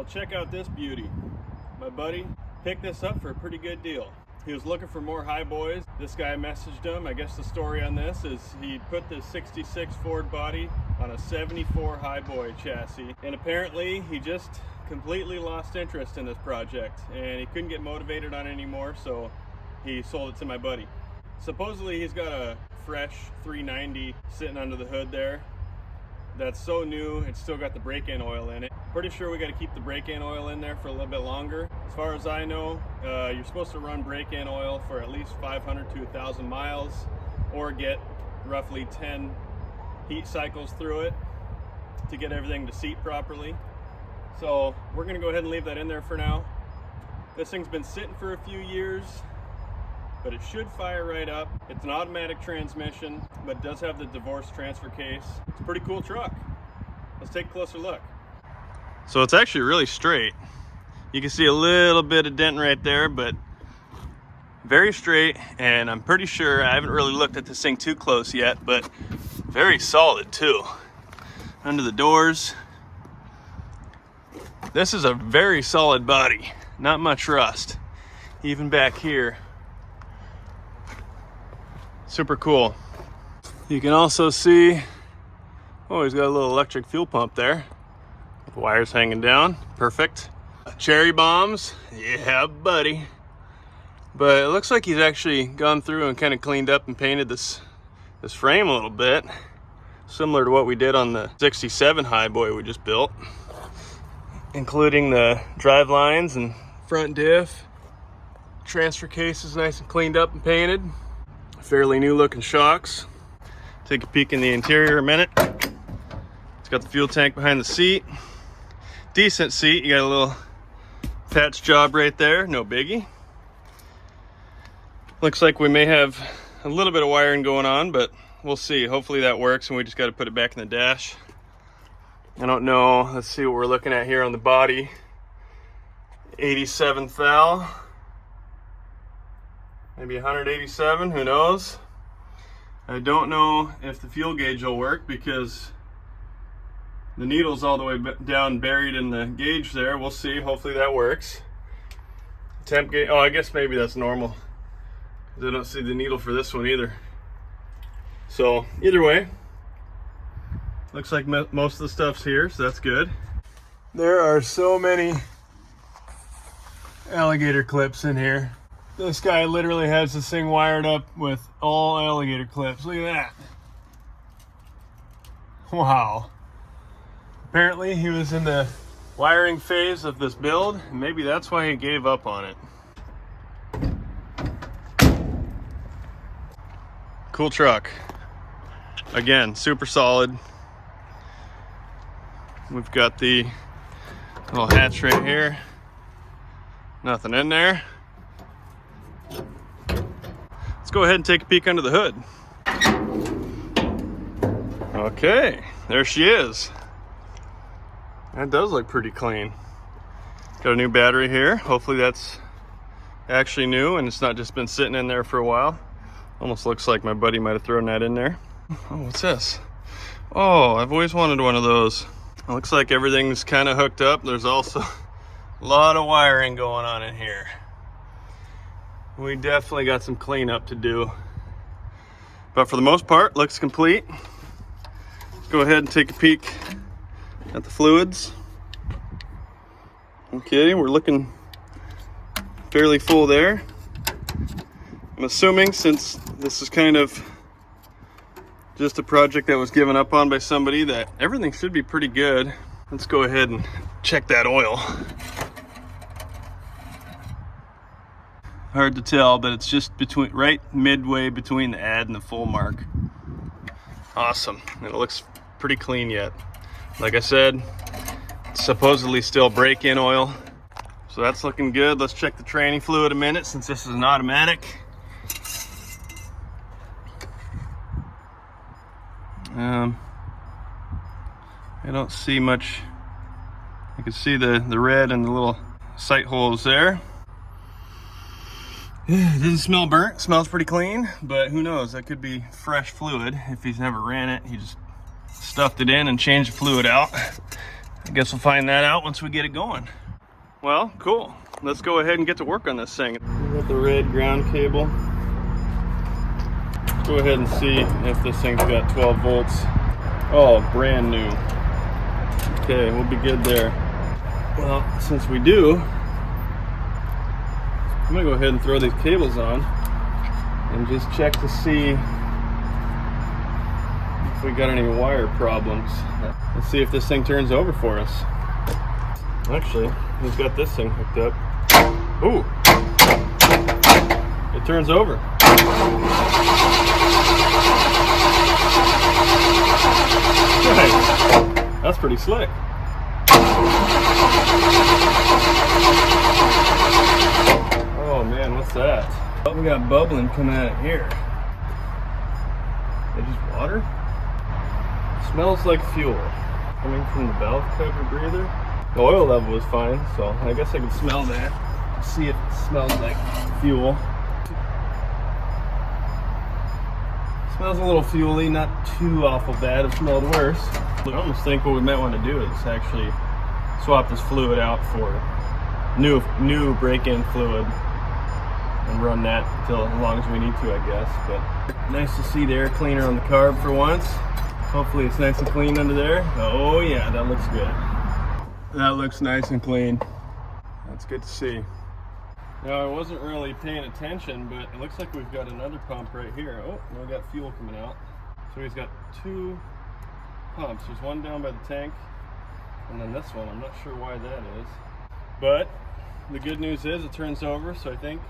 Well, check out this beauty. My buddy picked this up for a pretty good deal. He was looking for more highboys. This guy messaged him. I guess the story on this is he put the 66 Ford body on a 74 highboy chassis, and apparently he just completely lost interest in this project and he couldn't get motivated on it anymore, so he sold it to my buddy. Supposedly he's got a fresh 390 sitting under the hood there that's so new it's still got the break-in oil in it. Pretty sure we got to keep the break-in oil in there for a little bit longer. As far as I know, you're supposed to run break-in oil for at least 500 to 1,000 miles or get roughly 10 heat cycles through it to get everything to seat properly. So we're going to go ahead and leave that in there for now. This thing's been sitting for a few years, but it should fire right up. It's an automatic transmission, but it does have the divorce transfer case. It's a pretty cool truck. Let's take a closer look. So it's actually really straight. You can see a little bit of dent right there, but very straight, and I'm pretty sure, I haven't really looked at this thing too close yet, but very solid too. Under the doors. This is a very solid body, not much rust. Even back here. Super cool. You can also see, oh, he's got a little electric fuel pump there with wires hanging down. Perfect. Cherry bombs, yeah buddy. But it looks like he's actually gone through and kind of cleaned up and painted this frame a little bit, similar to what we did on the 67 highboy we just built, including the drive lines and front diff. Transfer case is nice and cleaned up and painted. Fairly new looking shocks. Take a peek in the interior a minute. It's got the fuel tank behind the seat. Decent seat. You got a little patch job right there, no biggie. Looks like we may have a little bit of wiring going on, but we'll see. Hopefully that works, and we just got to put it back in the dash. I don't know. Let's see what we're looking at here on the body. 87 thou. Maybe 187, who knows? I don't know if the fuel gauge will work because the needle's all the way down buried in the gauge there. We'll see, hopefully that works. Temp gauge, oh, I guess maybe that's normal. I don't see the needle for this one either. So either way, looks like most of the stuff's here, so that's good. There are so many alligator clips in here. This guy literally has this thing wired up with all alligator clips. Look at that. Wow. Apparently he was in the wiring phase of this build, and maybe that's why he gave up on it. Cool truck. Again, super solid. We've got the little hatch right here. Nothing in there. Let's go ahead and take a peek under the hood. Okay, there she is. That does look pretty clean. Got a new battery here. Hopefully that's actually new and it's not just been sitting in there for a while. Almost looks like my buddy might have thrown that in there. Oh, what's this? Oh, I've always wanted one of those. It looks like everything's kind of hooked up. There's also a lot of wiring going on in here. We definitely got some cleanup to do. But for the most part, looks complete. Let's go ahead and take a peek at the fluids. Okay, we're looking fairly full there. I'm assuming, since this is kind of just a project that was given up on by somebody, that everything should be pretty good. Let's go ahead and check that oil. Hard to tell, but it's just between, right midway between the add and the full mark. Awesome. And it looks pretty clean yet. Like I said, it's supposedly still break-in oil. So that's looking good. Let's check the training fluid a minute, since this is an automatic. I don't see much. You can see the red and the little sight holes there. It doesn't smell burnt. It smells pretty clean, but who knows? That could be fresh fluid. If he's never ran it, he just stuffed it in and changed the fluid out. I guess we'll find that out once we get it going. Well, cool. Let's go ahead and get to work on this thing. We got the red ground cable. Let's go ahead and see if this thing's got 12 volts. Oh, brand new. Okay, we'll be good there. Well, since we do, I'm gonna go ahead and throw these cables on and just check to see if we got any wire problems. Let's see if this thing turns over for us. Actually, we've got this thing hooked up. Ooh, it turns over. Nice. That's pretty slick. Oh man, what's that? Oh, we got bubbling coming out of here. Is it just water? It smells like fuel coming from the valve cover breather. The oil level was fine, so I guess I can smell that. See if it smells like fuel. Smells a little fuely, not too awful bad. It smelled worse. I almost think what we might want to do is actually swap this fluid out for new break-in fluid and run that until as long as we need to, I guess. But nice to see the air cleaner on the carb for once. Hopefully it's nice and clean under there. Oh yeah, that looks good. That looks nice and clean. That's good to see. Now I wasn't really paying attention, but it looks like we've got another pump right here. Oh, we got fuel coming out. So he's got two pumps. There's one down by the tank, and then this one. I'm not sure why that is. But the good news is it turns over, so I think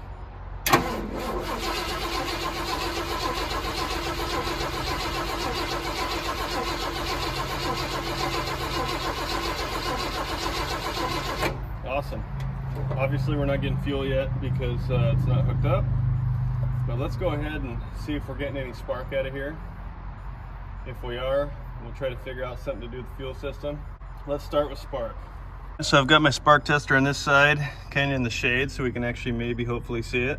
awesome. Obviously we're not getting fuel yet because it's not hooked up, but let's go ahead and see if we're getting any spark out of here. If we are, we'll try to figure out something to do with the fuel system. Let's start with spark. So I've got my spark tester on this side, kind of in the shade, so we can actually maybe hopefully see it.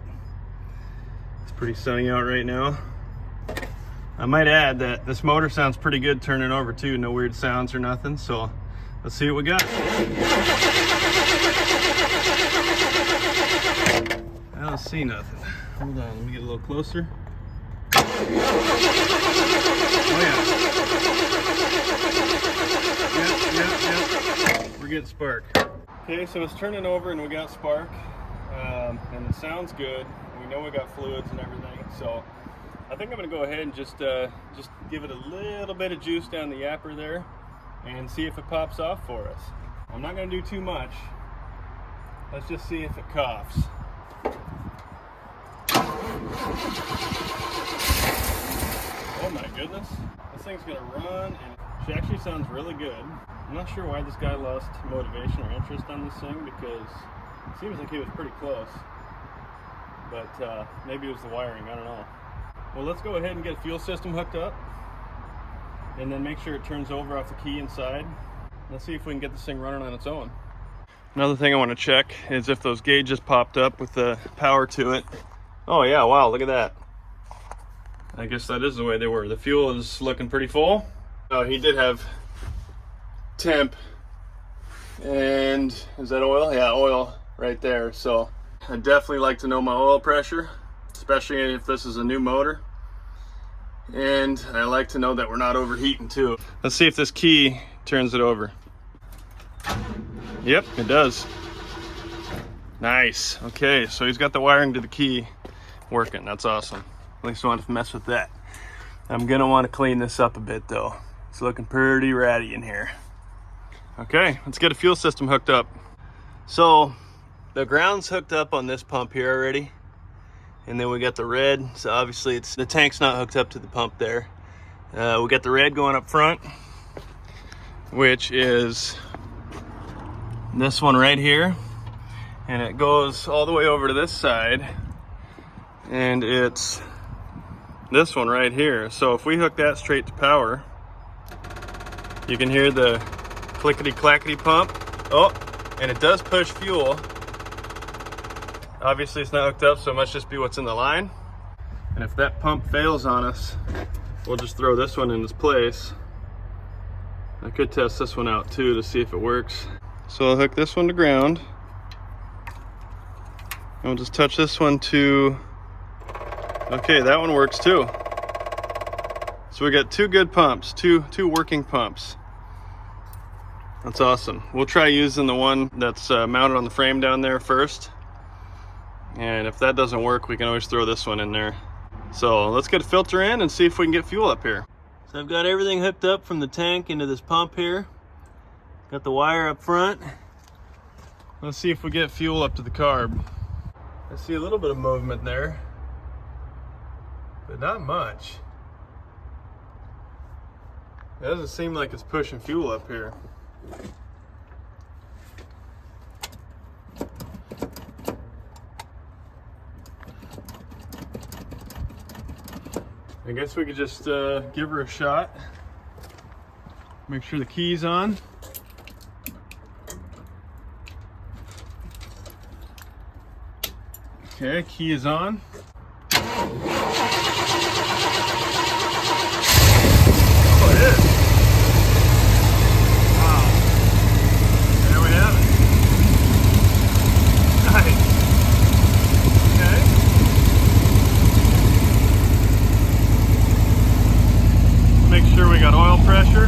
It's pretty sunny out right now. I might add that this motor sounds pretty good turning over too, no weird sounds or nothing, so let's see what we got. I don't see nothing. Hold on, let me get a little closer. Oh yeah. Yep. We're getting spark. Okay, so it's turning over and we got spark. And it sounds good. We know we got fluids and everything, so I think I'm gonna go ahead and just give it a little bit of juice down the yapper there and see if it pops off for us. I'm not gonna do too much. Let's just see if it coughs. Oh my goodness, this thing's gonna run, and she actually sounds really good. I'm not sure why this guy lost motivation or interest on this thing because it seems like he was pretty close, but maybe it was the wiring, I don't know. Well, let's go ahead and get a fuel system hooked up and then make sure it turns over off the key inside. Let's see if we can get this thing running on its own. Another thing I want to check is if those gauges popped up with the power to it. Oh yeah, wow, look at that. I guess that is the way they were. The fuel is looking pretty full. Oh, he did have temp, and is that oil? Yeah, oil right there. So I definitely like to know my oil pressure, especially if this is a new motor. And I like to know that we're not overheating too. Let's see if this key turns it over. Yep, it does. Nice. Okay, so he's got the wiring to the key working. That's awesome. At least I want to mess with that. I'm gonna want to clean this up a bit though. It's looking pretty ratty in here. Okay, let's get a fuel system hooked up. So the ground's hooked up on this pump here already, and then we got the red. So obviously it's the tank's not hooked up to the pump there. We got the red going up front, which is this one right here, and it goes all the way over to this side, and it's this one right here. So if we hook that straight to power, you can hear the clickety clackety pump. Oh, and it does push fuel. Obviously it's not hooked up, so it must just be what's in the line. And if that pump fails on us, we'll just throw this one in its place I could test this one out too to see if it works. So I'll hook this one to ground. And we'll just touch this one to, okay, that one works too. So we got two good pumps, two working pumps. That's awesome. We'll try using the one that's mounted on the frame down there first. And if that doesn't work, we can always throw this one in there. So let's get a filter in and see if we can get fuel up here. So I've got everything hooked up from the tank into this pump here. Got the wire up front. Let's see if we get fuel up to the carb. I see a little bit of movement there, but not much. It doesn't seem like it's pushing fuel up here. I guess we could just give her a shot. Make sure the key's on. Okay, key is on. Oh, it is. Wow. There we have it. Nice. Okay. Make sure we got oil pressure.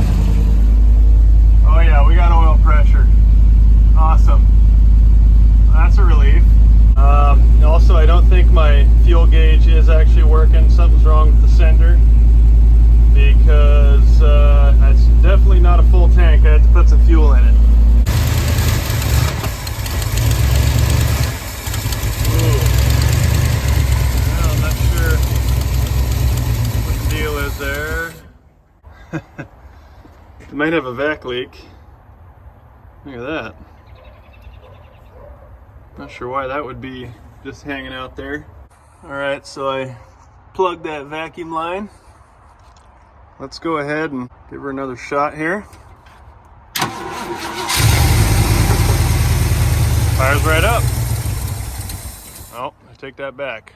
Oh yeah, we got oil pressure. Awesome. That's a relief. Also, I don't think my fuel gauge is actually working. Something's wrong with the sender, because that's definitely not a full tank. I had to put some fuel in it. Ooh. Well, I'm not sure what the deal is there. It might have a vac leak. Look at that. Not sure why that would be just hanging out there. All right, so I plugged that vacuum line. Let's go ahead and give her another shot here. Fires right up. Oh, I take that back.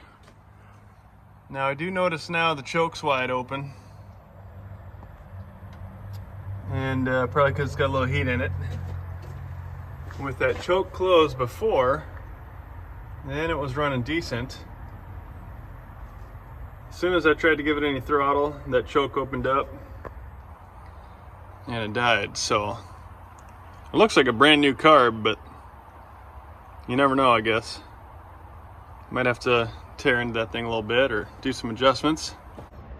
Now I do notice now the choke's wide open. And probably because it's got a little heat in it. With that choke closed before, then it was running decent. As soon as I tried to give it any throttle, that choke opened up and it died. So it looks like a brand new carb, but you never know, I guess. Might have to tear into that thing a little bit or do some adjustments.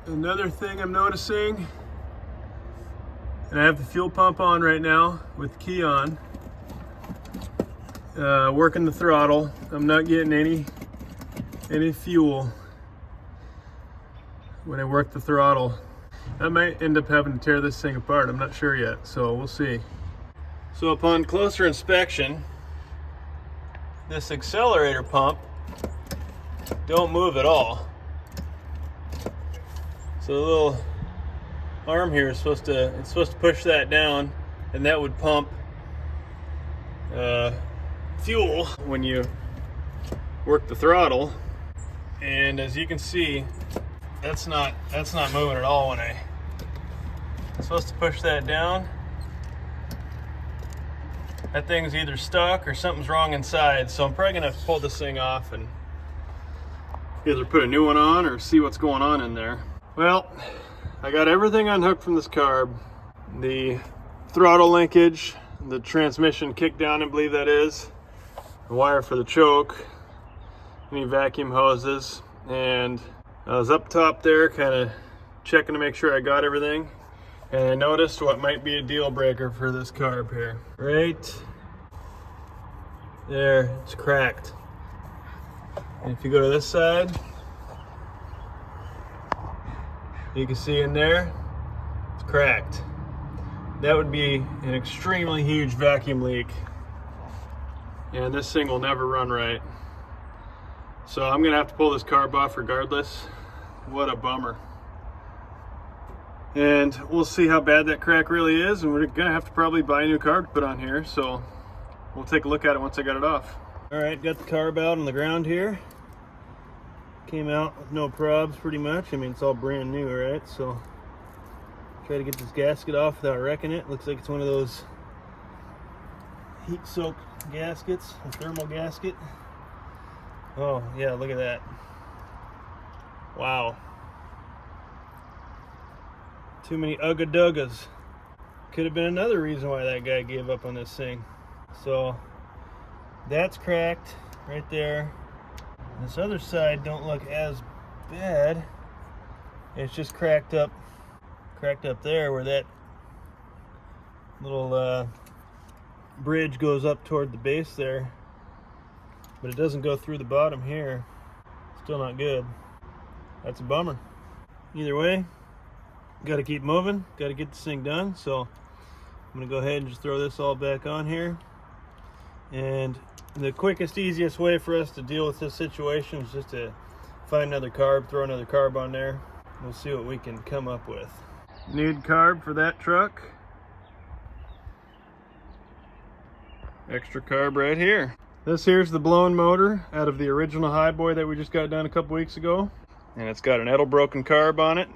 Another thing I'm noticing, and I have the fuel pump on right now with the key on. Working the throttle, I'm not getting any fuel when I work the throttle. I might end up having to tear this thing apart. I'm not sure yet, so we'll see. So upon closer inspection, this accelerator pump don't move at all. So the little arm here is supposed to push that down, and that would pump fuel when you work the throttle. And as you can see, that's not moving at all when I'm supposed to push that down. That thing's either stuck or something's wrong inside, so I'm probably gonna have to pull this thing off and either put a new one on or see what's going on in there. Well, I got everything unhooked from this carb. The throttle linkage, the transmission kick down, I believe that is, the wire for the choke, any vacuum hoses, and I was up top there kind of checking to make sure I got everything, and I noticed what might be a deal breaker for this carb here. Right there, it's cracked. And if you go to this side, you can see in there, it's cracked. That would be an extremely huge vacuum leak, and this thing will never run right. So I'm gonna have to pull this carb off regardless. What a bummer. And we'll see how bad that crack really is, and we're gonna have to probably buy a new carb to put on here, so we'll take a look at it once I got it off. All right, got the carb out on the ground here. Came out with no probs pretty much. I mean, it's all brand new, right? So Try to get this gasket off without wrecking it. Looks like it's one of those heat soaked gaskets, a thermal gasket. Oh yeah, look at that. Wow. Too many ugga-duggas. Could have been another reason why that guy gave up on this thing. So that's cracked right there. This other side don't look as bad. It's just cracked up there where that little bridge goes up toward the base there, but it doesn't go through the bottom here. Still not good. That's a bummer. Either way, got to keep moving, got to get this thing done. So I'm gonna go ahead and just throw this all back on here. And the quickest, easiest way for us to deal with this situation is just to find another carb, throw another carb on there. We'll see what we can come up with. Need carb for that truck. Extra carb right here. This here's the blown motor out of the original highboy that we just got done a couple weeks ago. And it's got an Edelbroken carb on it.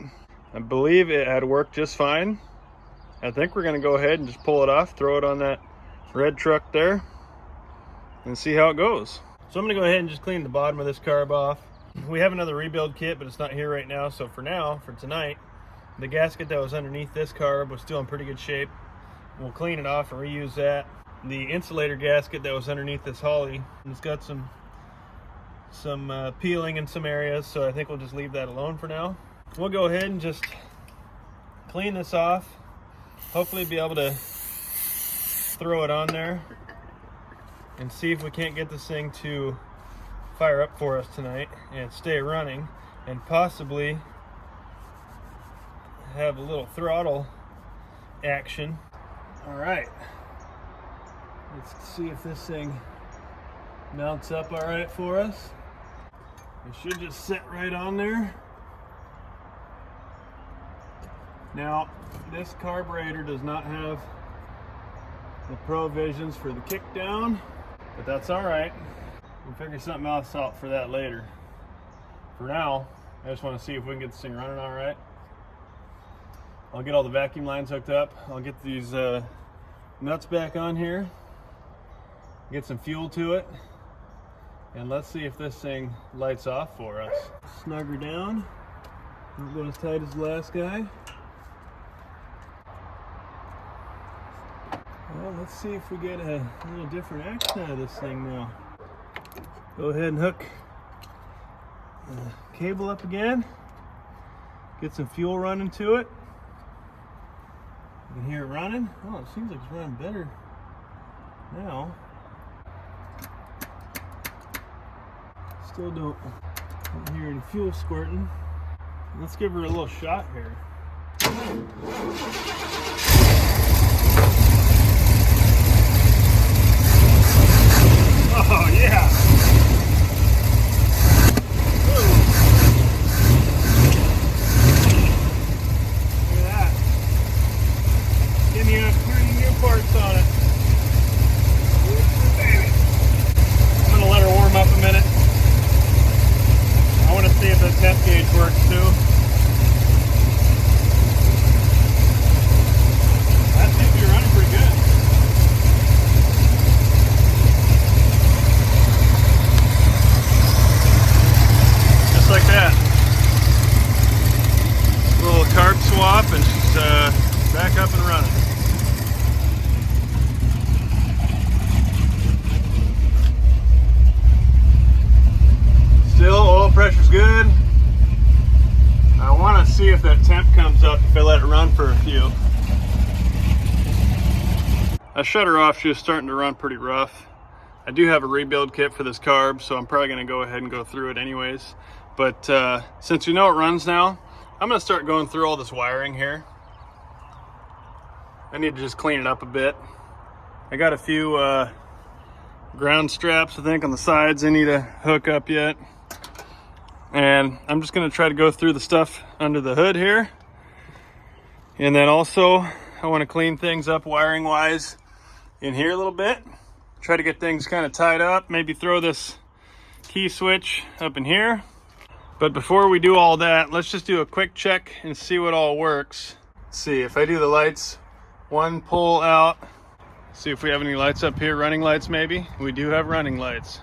I believe it had worked just fine. I think we're gonna go ahead and just pull it off, throw it on that red truck there, and see how it goes. So I'm gonna go ahead and just clean the bottom of this carb off. We have another rebuild kit, but it's not here right now. So for now, for tonight, the gasket that was underneath this carb was still in pretty good shape. We'll clean it off and reuse that. The insulator gasket that was underneath this Holly, it's got some peeling in some areas, so I think we'll just leave that alone for now. We'll go ahead and just clean this off. Hopefully be able to throw it on there and see if we can't get this thing to fire up for us tonight and stay running, and possibly have a little throttle action. All right, let's see if this thing mounts up all right for us. It should just sit right on there. Now, this carburetor does not have the provisions for the kickdown, but that's all right. We'll figure something else out for that later. For now, I just want to see if we can get this thing running all right. I'll get all the vacuum lines hooked up. I'll get these nuts back on here, get some fuel to it, and let's see if this thing lights off for us. Snug her down. Don't go as tight as the last guy. Well, let's see if we get a little different action out of this thing now. Go ahead and hook the cable up again. Get some fuel running to it. You can hear it running. Oh, it seems like it's running better now. Still don't hear any fuel squirting. Let's give her a little shot here. Oh yeah! Ooh. Look at that. Give me a pretty new parts on it. Ooh, baby. I'm gonna let her warm up a minute. I want to see if the temp gauge works too. That seems to be running pretty good. Just like that. A little carb swap and she's back up and running. Still, oil pressure's good. I want to see if that temp comes up if I let it run for a few. I shut her off. She was starting to run pretty rough. I do have a rebuild kit for this carb, so I'm probably going to go ahead and go through it anyways. But since we know it runs now, I'm going to start going through all this wiring here. I need to just clean it up a bit. I got a few ground straps, I think, on the sides I need to hook up yet. And I'm just going to try to go through the stuff under the hood here. And then also, I want to clean things up wiring wise in here a little bit. Try to get things kind of tied up. Maybe throw this key switch up in here. But before we do all that, let's just do a quick check and see what all works. Let's see if I do the lights, one pull out. See if we have any lights up here, running lights maybe. We do have running lights.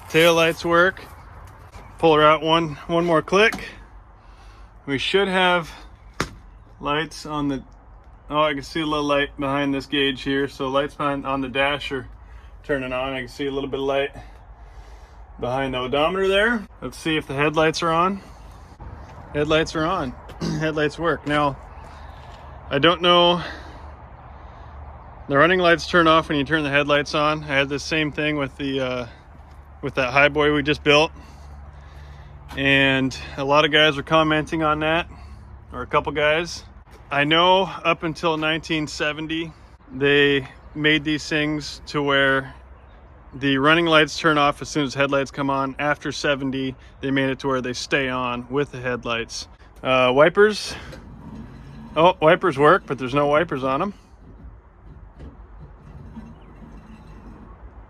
Tail lights work. Pull her out one more click. We should have lights on the, oh, I can see a little light behind this gauge here. So lights behind on the dash are turning on. I can see a little bit of light behind the odometer there. Let's see if the headlights are on. Headlights are on. Headlights work. Now, I don't know, the running lights turn off when you turn the headlights on. I had the same thing with the with that highboy we just built, and a lot of guys are commenting on that, or a couple guys. I know up until 1970 they made these things to where the running lights turn off as soon as headlights come on. After 70 they made it to where they stay on with the headlights. Wipers, oh, wipers work, but there's no wipers on them.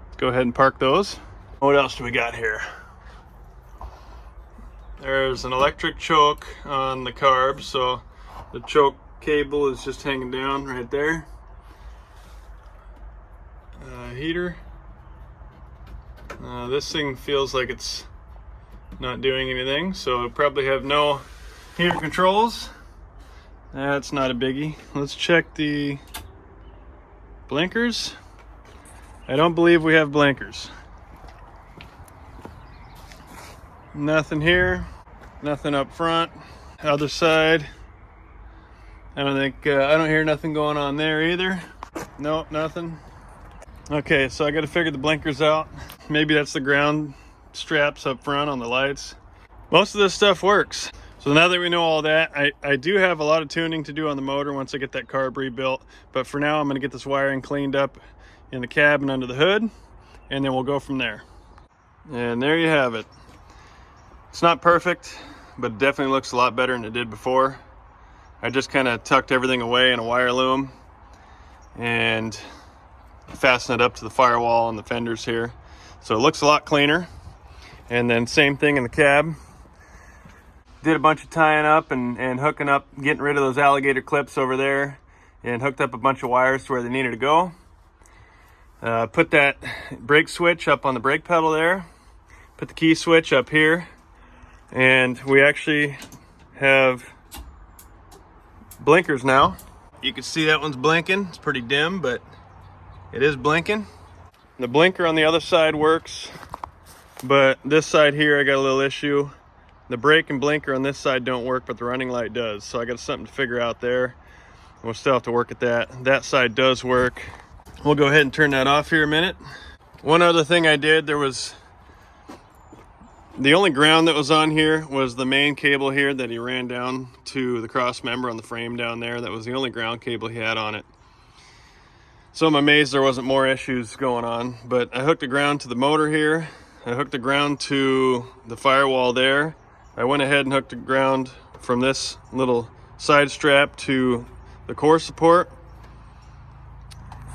Let's go ahead and park those. What else do we got here? There's an electric choke on the carb, so the choke cable is just hanging down right there. Heater. This thing feels like it's not doing anything, so it probably have no heater controls. That's not a biggie. Let's check the blinkers. I don't believe we have blinkers. Nothing here, nothing up front. Other side, I don't think, I don't hear nothing going on there either. Nope, nothing. Okay, so I got to figure the blinkers out. Maybe that's the ground straps up front on the lights. Most of this stuff works. So now that we know all that, I do have a lot of tuning to do on the motor once I get that carb rebuilt. But for now, I'm going to get this wiring cleaned up in the cab and under the hood, and then we'll go from there. And there you have it. It's not perfect, but it definitely looks a lot better than it did before. I just kind of tucked everything away in a wire loom and fastened it up to the firewall and the fenders here. So it looks a lot cleaner. And then same thing in the cab. Did a bunch of tying up and hooking up, getting rid of those alligator clips over there, and hooked up a bunch of wires to where they needed to go. Put that brake switch up on the brake pedal there. Put the key switch up here. And we actually have blinkers now. You can see that one's blinking. It's pretty dim, but it is blinking. The blinker on the other side works, but this side here I got a little issue. The brake and blinker on this side don't work, but the running light does. So I got something to figure out there. We'll still have to work at that. That side does work. We'll go ahead and turn that off here a minute. One other thing I did, there was the only ground that was on here was the main cable here that he ran down to the cross member on the frame down there. That was the only ground cable he had on it. So I'm amazed there wasn't more issues going on, but I hooked the ground to the motor here. I hooked the ground to the firewall there. I went ahead and hooked the ground from this little side strap to the core support.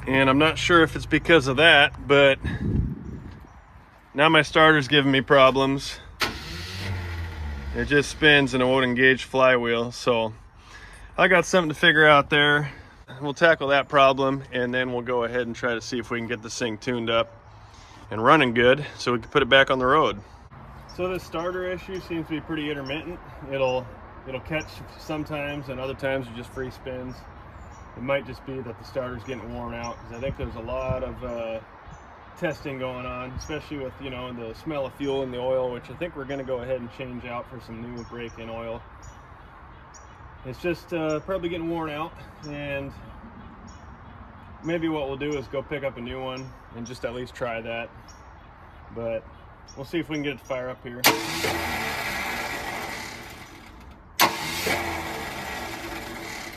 And I'm not sure if it's because of that, but now my starter's giving me problems. It just spins and it won't engage flywheel. So I got something to figure out there. We'll tackle that problem, and then we'll go ahead and try to see if we can get this thing tuned up and running good so we can put it back on the road. So this starter issue seems to be pretty intermittent. It'll catch sometimes, and other times it just free spins. It might just be that the starter's getting worn out, because I think there's a lot of testing going on, especially with, you know, the smell of fuel in the oil, which I think we're going to go ahead and change out for some new break-in oil. It's just probably getting worn out, and maybe what we'll do is go pick up a new one and just at least try that. But we'll see if we can get it to fire up here.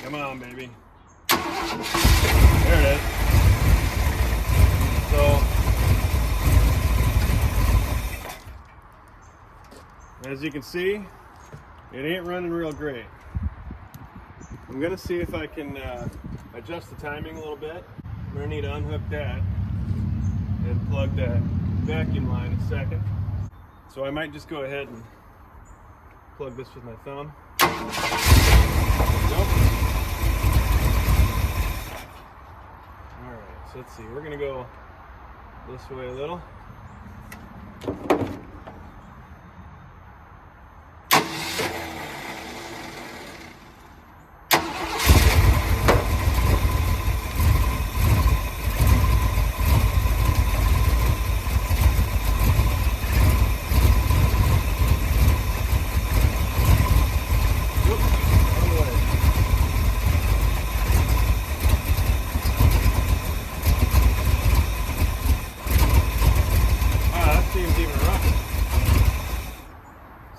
Come on, baby. There it is. So, as you can see, it ain't running real great. I'm gonna see if I can adjust the timing a little bit. I'm gonna need to unhook that and plug that vacuum line in a second. So I might just go ahead and plug this with my thumb. Nope. let's see, we're gonna go this way a little.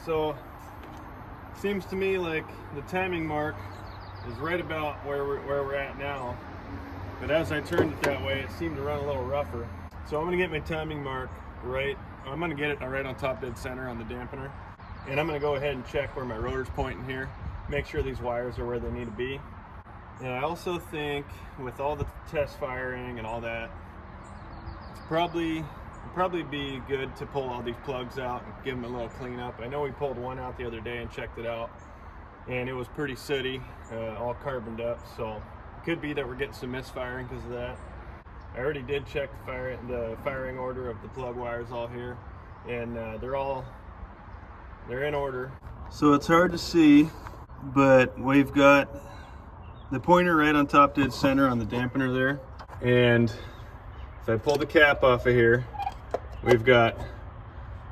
So seems to me like the timing mark is right about where we're at now, but as I turned it that way, it seemed to run a little rougher. So I'm gonna get my timing mark right. I'm gonna get it right on top dead center on the dampener, and I'm gonna go ahead and check where my rotor's pointing here, make sure these wires are where they need to be. And I also think with all the test firing and all that, it's probably be good to pull all these plugs out and give them a little cleanup. I know we pulled one out the other day and checked it out, and it was pretty sooty, all carboned up, so it could be that we're getting some misfiring because of that. I already did check the firing order of the plug wires all here, and they're in order. So it's hard to see, but we've got the pointer right on top dead center on the dampener there, and if I pull the cap off of here, we've got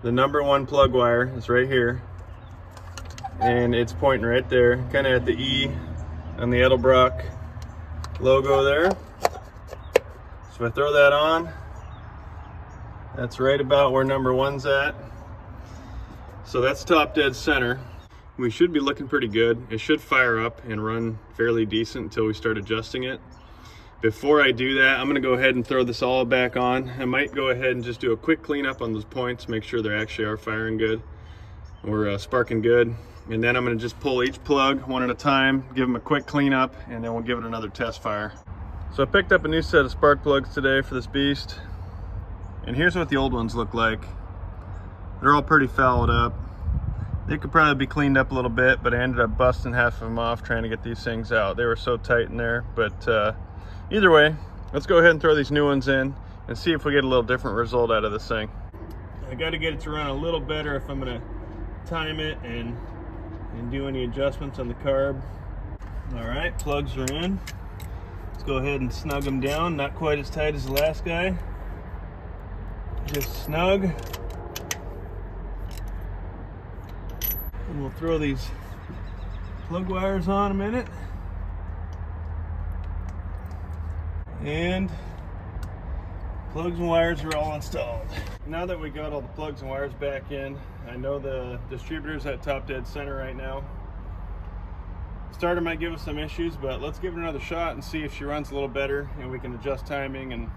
the number 1 plug wire is right here, and it's pointing right there, kind of at the E on the Edelbrock logo there. So if I throw that on, that's right about where number 1's at. So that's top dead center. We should be looking pretty good. It should fire up and run fairly decent until we start adjusting it. Before I do that, I'm gonna go ahead and throw this all back on. I might go ahead and just do a quick cleanup on those points, make sure they actually are firing good or sparking good. And then I'm gonna just pull each plug one at a time, give them a quick cleanup, and then we'll give it another test fire. So I picked up a new set of spark plugs today for this beast. And here's what the old ones look like. They're all pretty fouled up. They could probably be cleaned up a little bit, but I ended up busting half of them off trying to get these things out. They were so tight in there, but either way, let's go ahead and throw these new ones in and see if we get a little different result out of this thing. I got to get it to run a little better if I'm going to time it and do any adjustments on the carb. All right, plugs are in. Let's go ahead and snug them down. Not quite as tight as the last guy. Just snug. And we'll throw these plug wires on a minute. And plugs and wires are all installed. Now that we got all the plugs and wires back in, I know the distributor's at top dead center right now. Starter might give us some issues, but let's give it another shot and see if she runs a little better, and we can adjust timing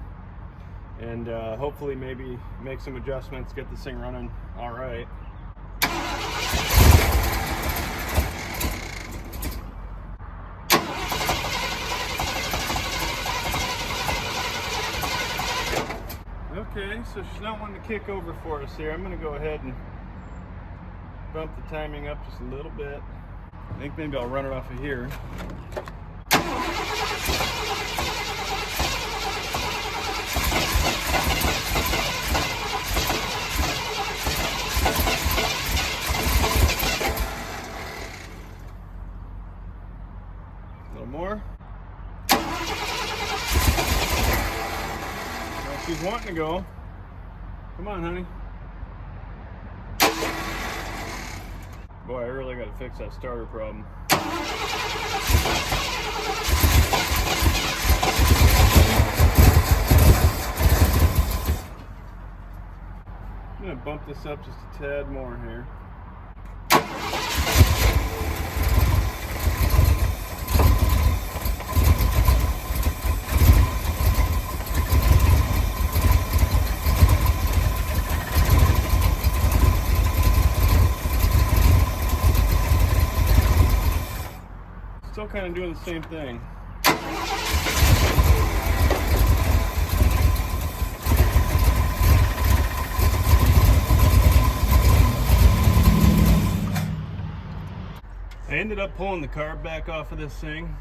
and hopefully maybe make some adjustments, get this thing running all right. Okay, so she's not wanting to kick over for us here. I'm going to go ahead and bump the timing up just a little bit. I think maybe I'll run it off of here. A little more. She's wanting to go. Come on, honey. Boy, I really got to fix that starter problem. I'm going to bump this up just a tad more here. Still kind of doing the same thing. I ended up pulling the carb back off of this thing,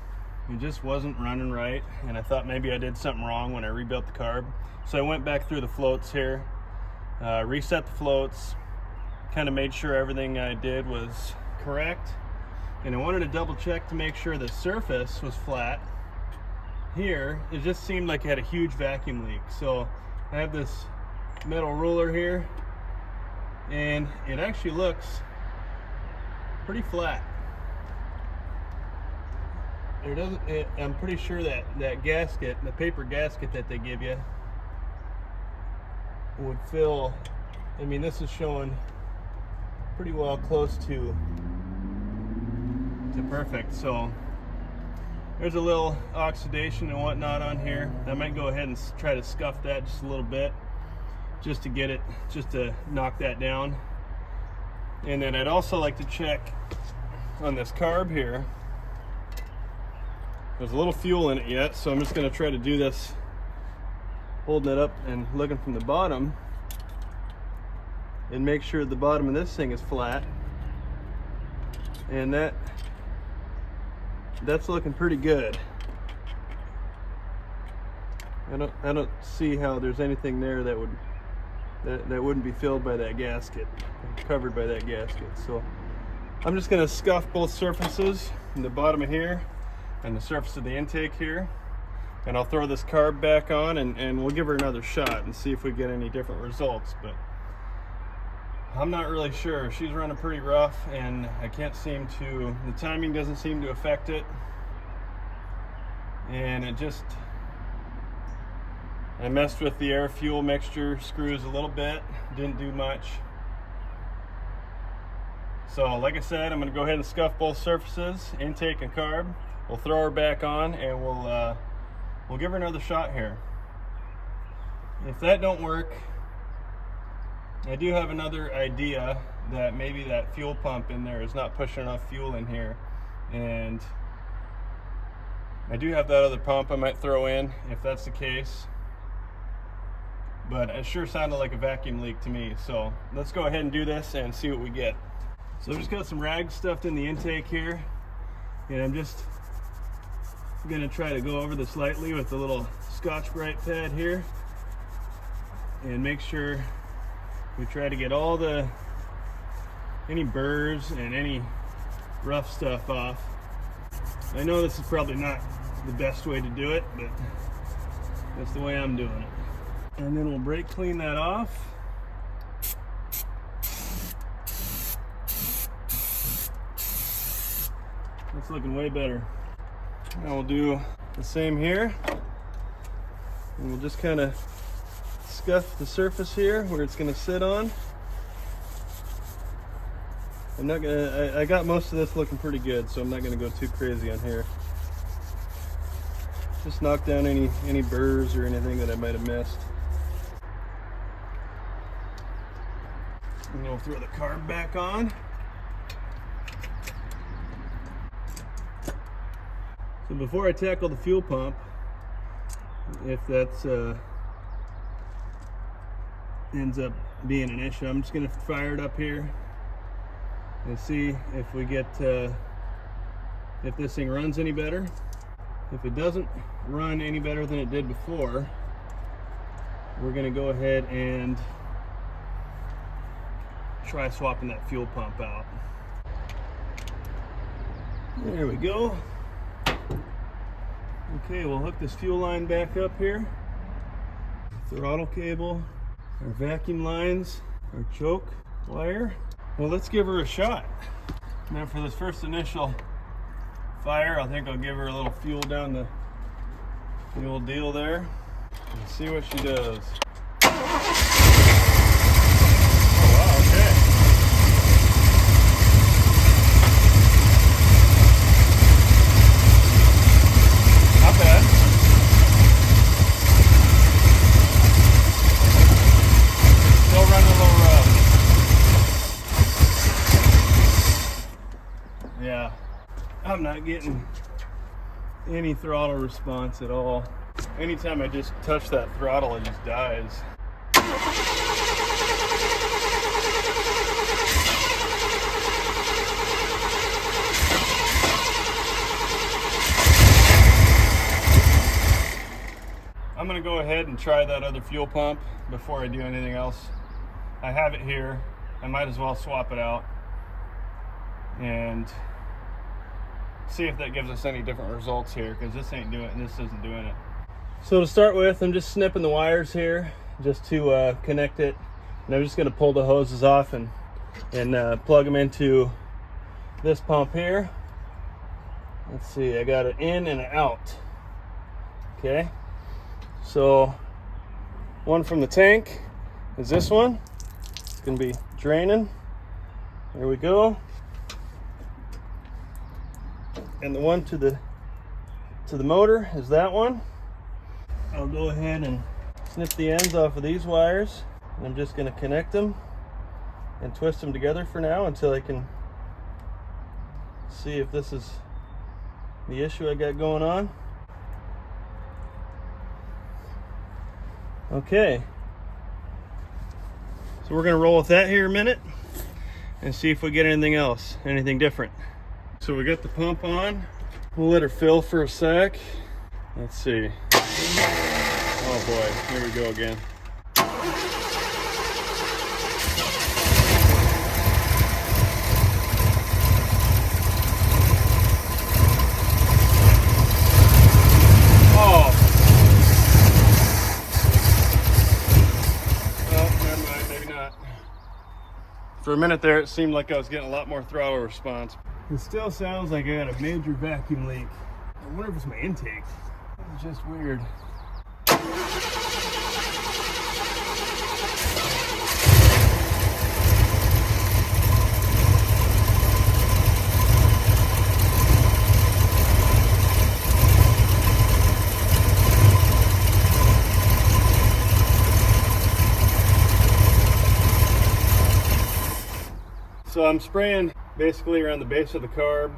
It just wasn't running right, and I thought maybe I did something wrong when I rebuilt the carb. So I went back through the floats here, reset the floats, kind of made sure everything I did was correct, and I wanted to double check to make sure the surface was flat. Here, it just seemed like it had a huge vacuum leak. So I have this metal ruler here, and it actually looks pretty flat. There doesn't. I'm pretty sure that that gasket, the paper gasket that they give you, would fill. I mean, this is showing pretty well close to perfect. So there's a little oxidation and whatnot on here. I might go ahead and try to scuff that just a little bit, just to get it, just to knock that down. And then I'd also like to check on this carb here. There's a little fuel in it yet, so I'm just going to try to do this holding it up and looking from the bottom, and make sure the bottom of this thing is flat. And that's looking pretty good. I don't see how there's anything there that wouldn't be filled by that gasket, covered by that gasket. So I'm just going to scuff both surfaces, from the bottom of here and the surface of the intake here, and I'll throw this carb back on, and we'll give her another shot and see if we get any different results. But I'm not really sure. She's running pretty rough, and I can't seem to, the timing doesn't seem to affect it, and I messed with the air fuel mixture screws a little bit, didn't do much. So like I said, I'm going to go ahead and scuff both surfaces, intake and carb. We'll throw her back on, and we'll give her another shot here. If that don't work, I do have another idea, that maybe that fuel pump in there is not pushing enough fuel in here, and I do have that other pump I might throw in if that's the case. But it sure sounded like a vacuum leak to me, so let's go ahead and do this and see what we get. So I've just got some rags stuffed in the intake here, and I'm just going to try to go over this lightly with a little Scotch-Brite pad here, and make sure we try to get all any burrs and any rough stuff off. I know this is probably not the best way to do it, but that's the way I'm doing it. And then we'll brake clean that off. That's looking way better. Now we'll do the same here, and we'll just kind of scuff the surface here where it's going to sit on. I'm not gonna. I got most of this looking pretty good, so I'm not going to go too crazy on here. Just knock down any burrs or anything that I might have missed. And we'll throw the carb back on. So before I tackle the fuel pump, if that's ends up being an issue, I'm just going to fire it up here and see if we get if this thing runs any better. If it doesn't run any better than it did before, we're going to go ahead and try swapping that fuel pump out. There we go. Okay, we'll hook this fuel line back up here. Throttle cable, our vacuum lines, our choke wire. Well, let's give her a shot. Now for this first initial fire, I think I'll give her a little fuel down the old deal there and see what she does. Oh wow, okay. Not bad. Still running a little rough. Yeah, I'm not getting any throttle response at all. Anytime I just touch that throttle, it just dies. ahead and try that other fuel pump before I do anything else. I have it here. I might as well swap it out and see if that gives us any different results here, because this isn't doing it. So to start with, I'm just snipping the wires here just to connect it, and I'm just going to pull the hoses off and plug them into this pump here. Let's see, I got it in and out. Okay, so one from the tank is this one. It's going to be draining. There we go. And the one to the motor is that one. I'll go ahead and snip the ends off of these wires, and I'm just going to connect them and twist them together for now until I can see if this is the issue I got going on. Okay, so we're going to roll with that here a minute and see if we get anything different. So we got the pump on. We'll let her fill for a sec. Let's see. Oh boy, here we go again. Oh. Well, never mind, maybe not. For a minute there, it seemed like I was getting a lot more throttle response. It still sounds like I got a major vacuum leak. I wonder if it's my intake. It's just weird. So I'm spraying basically around the base of the carb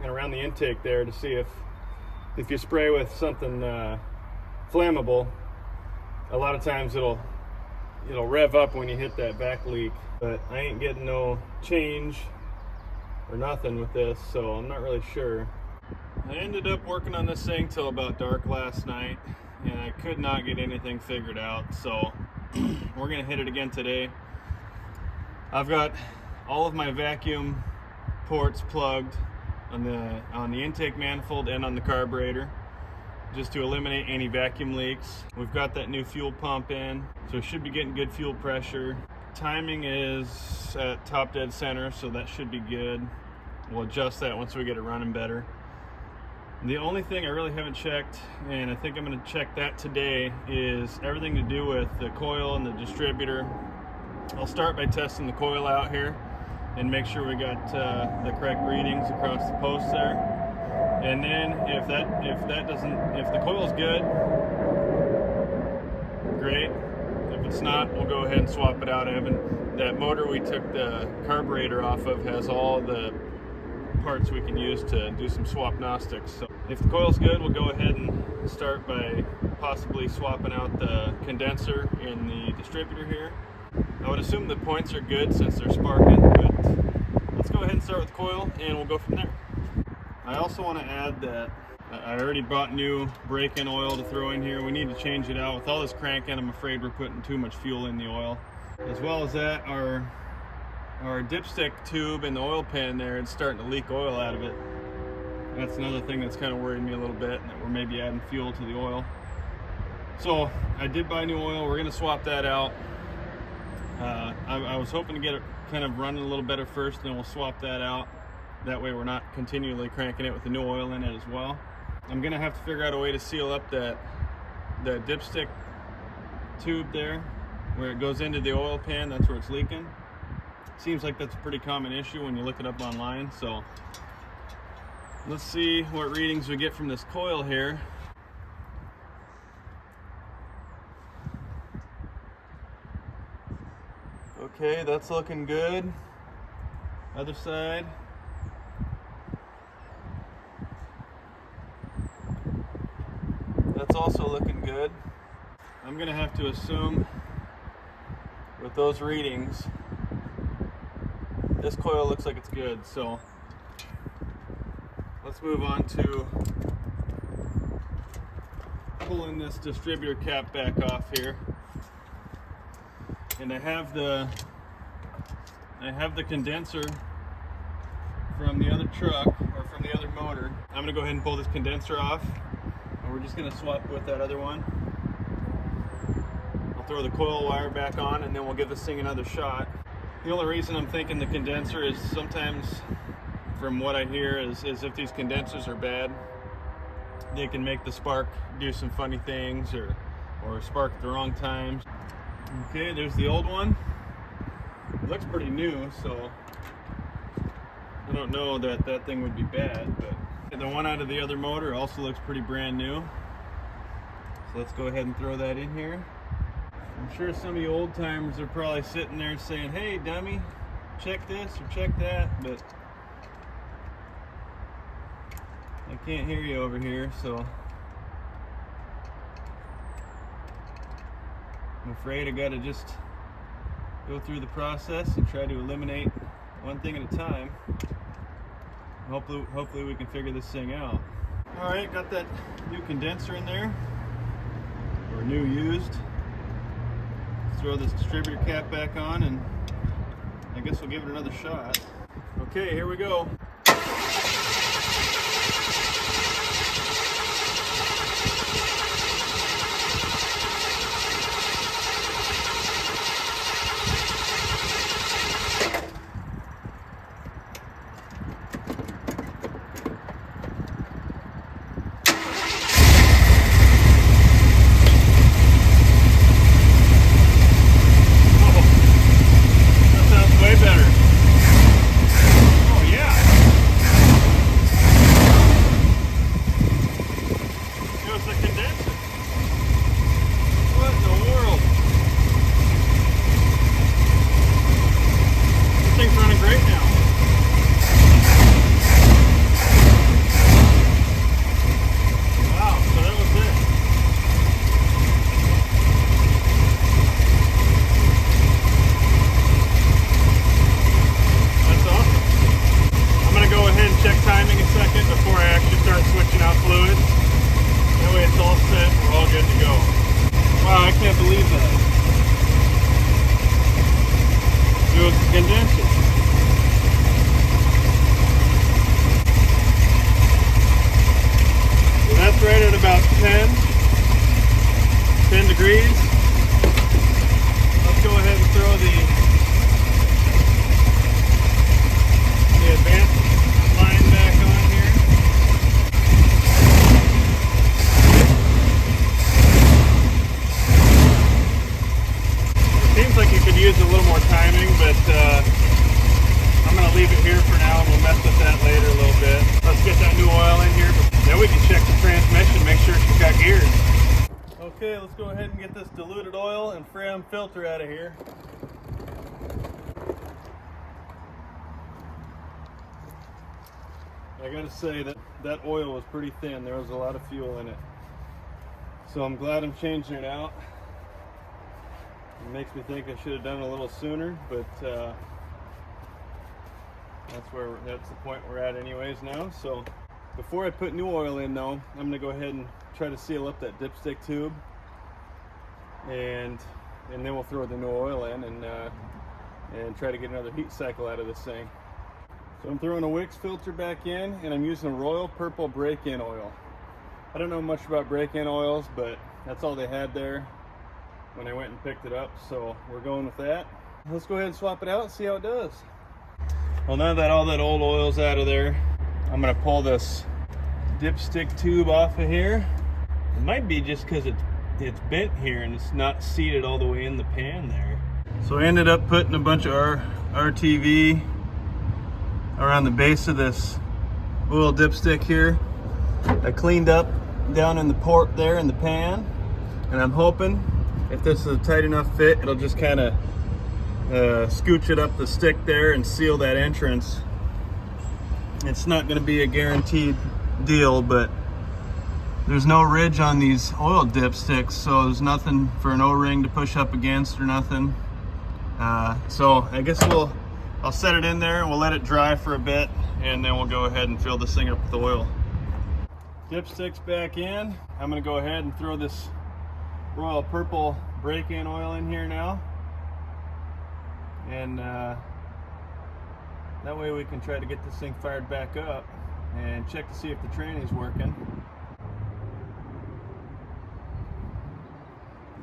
and around the intake there to see if you spray with something flammable, a lot of times it'll rev up when you hit that back leak. But I ain't getting no change or nothing with this, so I'm not really sure. I ended up working on this thing till about dark last night, and I could not get anything figured out, so we're gonna hit it again today. I've got all of my vacuum ports plugged on the intake manifold and on the carburetor, just to eliminate any vacuum leaks. We've got that new fuel pump in, so it should be getting good fuel pressure. Timing is at top dead center, so that should be good. We'll adjust that once we get it running better. The only thing I really haven't checked, and I think I'm going to check that today, is everything to do with the coil and the distributor. I'll start by testing the coil out here and make sure we got the correct readings across the posts there. And then if the coil's good, great. If it's not, we'll go ahead and swap it out. That motor we took the carburetor off of has all the parts we can use to do some swapnostics. So if the coil's good, we'll go ahead and start by possibly swapping out the condenser in the distributor here. I would assume the points are good since they're sparking, but let's go ahead and start with the coil and we'll go from there. I also want to add that I already bought new brake-in oil to throw in here. We need to change it out. With all this cranking, I'm afraid we're putting too much fuel in the oil. As well as that, our dipstick tube and the oil pan there is starting to leak oil out of it. That's another thing that's kind of worried me a little bit, that we're maybe adding fuel to the oil. So I did buy new oil. We're going to swap that out. I was hoping to get it kind of running a little better first, then we'll swap that out. That way we're not continually cranking it with the new oil in it as well. I'm going to have to figure out a way to seal up the dipstick tube there where it goes into the oil pan. That's where it's leaking. Seems like that's a pretty common issue when you look it up online. So let's see what readings we get from this coil here. Okay, that's looking good. Other side. That's also looking good. I'm gonna have to assume with those readings, this coil looks like it's good, so let's move on to Pulling this distributor cap back off here, and I have the condenser from the other truck, or from the other motor. I'm gonna go ahead and pull this condenser off, and we're just gonna swap with that other one. I'll throw the coil wire back on, and then we'll give this thing another shot. The only reason I'm thinking the condenser is sometimes, from what I hear, is if these condensers are bad, they can make the spark do some funny things, or spark at the wrong times. Okay, there's the old one. It looks pretty new, so I don't know that that thing would be bad, but the one out of the other motor also looks pretty brand new. So let's go ahead and throw that in here. I'm sure some of you old timers are probably sitting there saying, hey dummy, check this or check that, but I can't hear you over here, so I'm afraid I gotta just go through the process and try to eliminate one thing at a time. Hopefully we can figure this thing out. All right, got that new condenser in there, or new used. Let's throw this distributor cap back on, and I guess we'll give it another shot. Okay, here we go. Condenser. So that's right at about 10 degrees. Let's go ahead and throw the advanced line back on here. It seems like you could use a little more timing, but I'm going to leave it here for now, and we'll mess with that later a little bit. Let's get that new oil in here. Then we can check the transmission, make sure she's got gears. Okay, let's go ahead and get this diluted oil and Freon filter out of here. I gotta say that oil was pretty thin. There was a lot of fuel in it. So I'm glad I'm changing it out. It makes me think I should have done it a little sooner, but that's the point we're at anyways now. So before I put new oil in though, I'm gonna go ahead and try to seal up that dipstick tube, and then we'll throw the new oil in and try to get another heat cycle out of this thing. So I'm throwing a Wix filter back in, and I'm using a Royal Purple break-in oil. I don't know much about break-in oils, but that's all they had there when I went and picked it up, so we're going with that. Let's go ahead and swap it out and see how it does. Well, now that all that old oil's out of there, I'm gonna pull this dipstick tube off of here. It might be just because it's bent here and it's not seated all the way in the pan there. So I ended up putting a bunch of RTV around the base of this oil dipstick here. I cleaned up down in the port there in the pan, and I'm hoping if this is a tight enough fit, it'll just kind of scooch it up the stick there and seal that entrance. It's not going to be a guaranteed deal, but there's no ridge on these oil dipsticks, so there's nothing for an O-ring to push up against or nothing. So I guess I'll set it in there and we'll let it dry for a bit, and then we'll go ahead and fill this thing up with oil. Dipsticks back in. I'm gonna go ahead and throw this Royal Purple break-in oil in here now. And that way we can try to get this thing fired back up and check to see if the tranny's working.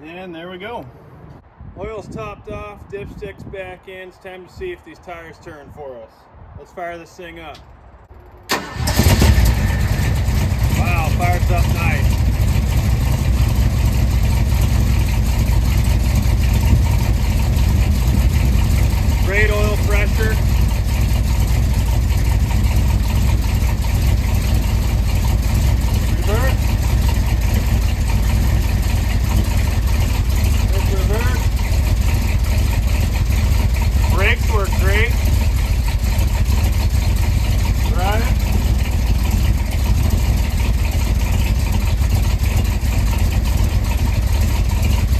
And there we go. Oil's topped off, dipstick's back in. It's time to see if these tires turn for us. Let's fire this thing up. Wow, fires up nice. Great oil pressure. Reverse. Let's reverse. Brakes work great. Drive.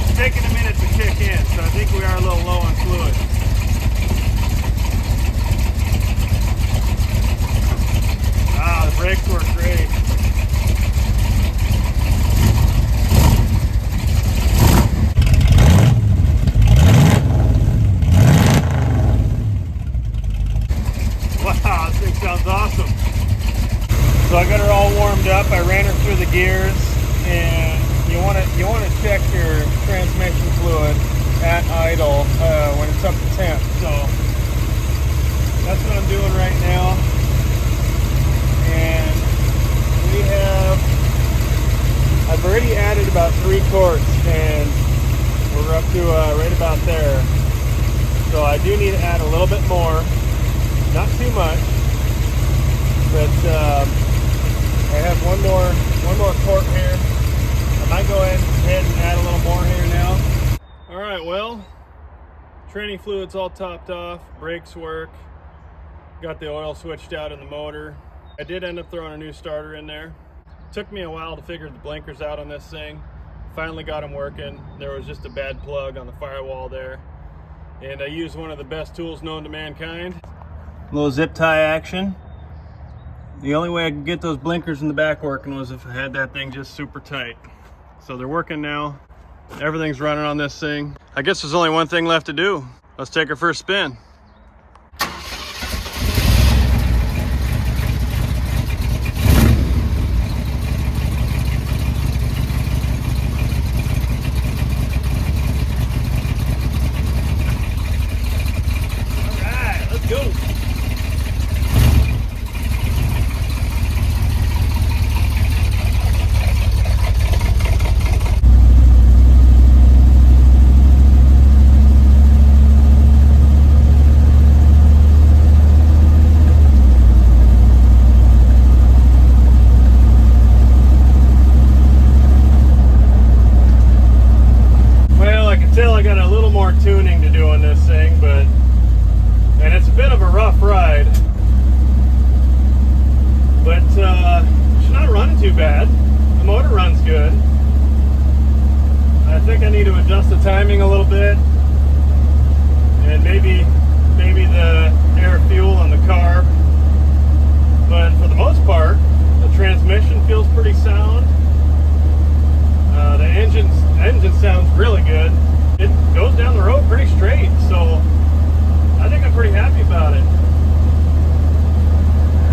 It's taking a minute to kick in, so I think we are a little low on fluid. Wow, the brakes work great. Wow, this thing sounds awesome. So I got her all warmed up. I ran her through the gears, and you want to check your transmission fluid at idle when it's up to temp. So that's what I'm doing right now. And I've already added about 3 quarts, and we're up to right about there. So I do need to add a little bit more, not too much, but I have one more quart here. I might go ahead and add a little more here now. All right, well, tranny fluid's all topped off, brakes work, got the oil switched out in the motor. I did end up throwing a new starter in there. Took me a while to figure the blinkers out on this thing. Finally got them working. There was just a bad plug on the firewall there. And I used one of the best tools known to mankind. A little zip tie action. The only way I could get those blinkers in the back working was if I had that thing just super tight. So they're working now. Everything's running on this thing. I guess there's only one thing left to do. Let's take our first spin. Go. Well, I can tell I got a little more tuning to do on this thing, and it's a bit of a rough ride, but she's not running too bad. The motor runs good. I think I need to adjust the timing a little bit, and maybe the air fuel on the carb. But for the most part, the transmission feels pretty sound. The engine sounds really good. It goes down the road pretty straight, so I think I'm pretty happy about it.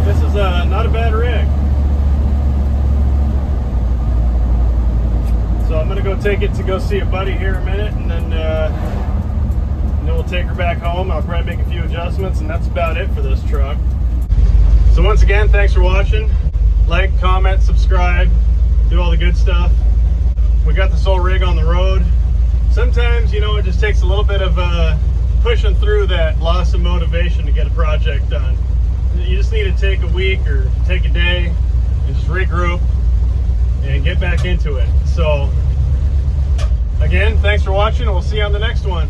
This is not a bad rig. So I'm gonna go take it to go see a buddy here in a minute, and then we'll take her back home. I'll probably make a few adjustments, and that's about it for this truck. So once again, thanks for watching. Like, comment, subscribe, do all the good stuff. We got this whole rig on the road. Sometimes, you know, it just takes a little bit of pushing through that loss of motivation to get a project done. You just need to take a week or take a day and just regroup and get back into it. So again, thanks for watching, and we'll see you on the next one.